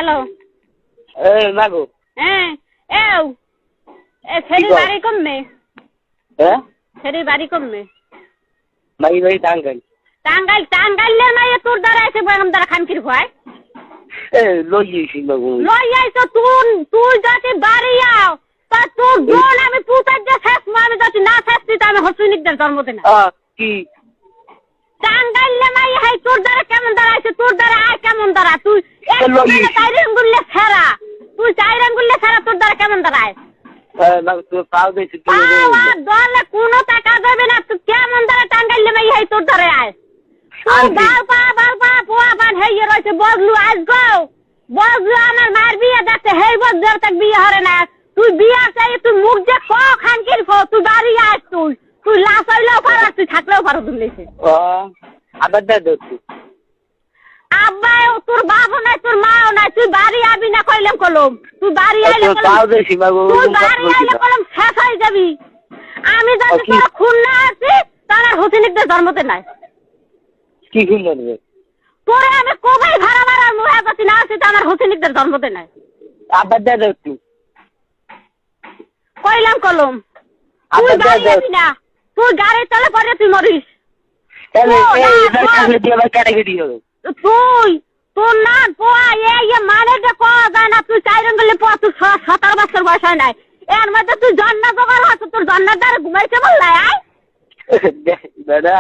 hello মাগো হ্যাঁ ছেড়ে বাড়ি কমবে হ্যাঁ ছেড়ে বাড়ি কমবে মাই বাড়ি টাঙ্গাইলের মাইয়ে তোর দ্বারা এসে বেগম দ্বারা খানকির ভয় লই যাইছি মাগো লই আইছো তুই যদি বাড়ি আও তা তোর বোন আমি পুতার যে শেষ আমি যদি না শেষ দিতে আমি হসুনিকদের জন্ম দেনা কি টাঙ্গাইলে মাইয়ে হাই তোর দ্বারা কেমন দ্বারা আইছে তোর দ্বারা আয় কেমন দ্বারা তুই চাইরাঙ্গুল্লে ছাড়া তোর দ্বারা কেমন দ্বারা আয় দলে কোনো টাকা দেবে না তুই কেমন দ্বারা টাঙ্গাইলে মাইয়ে হাই তোর দ্বারা আয় বালপা পোয়া বান হেয়ে রয়েছে বজলু বজলু আমার মার বিয়ে দেখতে হেই বজলু তাক বিয়ে হরে না তুই বিয়ে চাই তুই মুখ যে খানকির তুই বাড়ি আস তুই লাশ হইলেও পারা তুই থাকলেও পারো দুলেছে আবার তুই আব্বাই তোর বাপও নাই তোর মাও নাই তুই বাড়ি আবি না কইলাম কলম তুই বাড়ি আইলে কলম শেষ হয়ে যাবি আমি যদি তোর খুন না আছি তাহলে হোসেনিকদের জন্মতে নাই কি খুন করবে তোরে আমি কবে ভাড়া মুহে গতি না আছি তো আমার হোসেনিকদের জন্মতে নাই আবার তুই কইলাম কলম তুই বাড়ি আবি না তুই গাড়ির তলে পরে তুই মরিস তুই তোর না পোয়া মানে যে পাওয়া যায় না তুই 4 আঙ্গুলে পোয়া তুই 17 বছর বয়স হয় নাই এর মধ্যে তুই জন্ম জোগাড় হচ্ছে তোর জন্মের দ্বারা ঘুমাইতে বললাই দাদা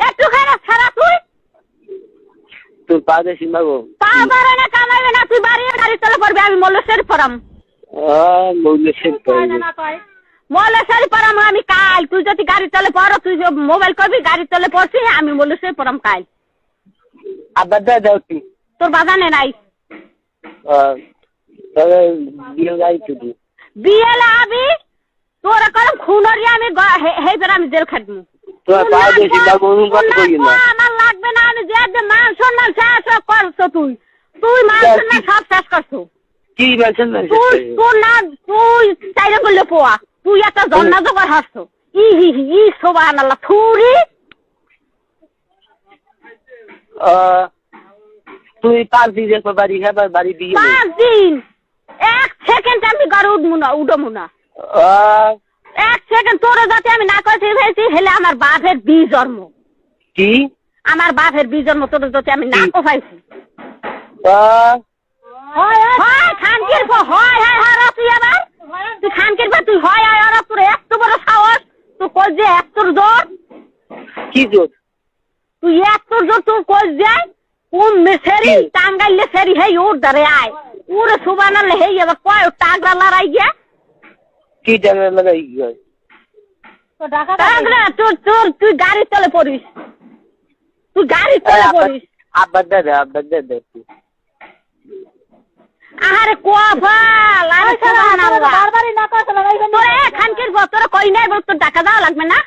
একটু খারাপ ছাড়া তুই তোর পা দেশি মাগো পা বাড়ে না কামাইবে না তুই বাড়ি গাড়ি চলে পড়বি আমি মল্লেশ্বরী পড়াম মল্লেশ্বরী পড়াম আমি কাল তুই যদি গাড়ি চলে পড়ো তুই মোবাইল করবি গাড়ি চলে পড়ছি আমি মল্লেশ্বরী পড়াম কাল আবার দাও তুই তোর বাজানে নাই বিয়েলে আবি তোরা করম খুনরি আমি হেইবার আমি জেল খাটবো আমার লাগবে না আমি যে মান সম্মান শেষ করছো তুই মান সম্মান সব শেষ করছো কি বলছেন তোর না তুই চাইরে করলে পোয়া তুই একটা জন্না জোগাড় হাসছো ই সোবান আল্লাহ থুরি তুই 5 দিন একবার বাড়ি খাবার বাড়ি দিয়ে 5 দিন 1 সেকেন্ড আমি ঘরে উঠবো না 1 সেকেন্ড তোরা যাতে আমি না করতে ফেলছি হেলে আমার বাপের বিজন্ম কি আমার বাপের বিজন্ম তোরা যাতে আমি না কোফাইছি হয় খানকির হয় তুই আবার তুই খানকির তুই হয় আর তোর এত বড় সাহস তুই কই যে এত জোর কি জোর তুই এত জোর তুই কই যায় কোন মেসেরি টাঙ্গাইলে সেরি হেই ওর ধরে আয় ওরে সুবানালে হেই আবার কয় টাঙ্গা লড়াই গিয়া কি টাঙ্গা লড়াই গিয়া তো ঢাকা টাঙ্গা তুই গাড়ি চলে পড়িস তুই গাড়ি চলে পড়িস আবার দাদা আরে কোয়াফাল আরে সুবহানাল্লাহ বারবারই না কথা লাগাইবেন তোরে খানকির তোরা কই নাই তোর টাকা দাও লাগবে না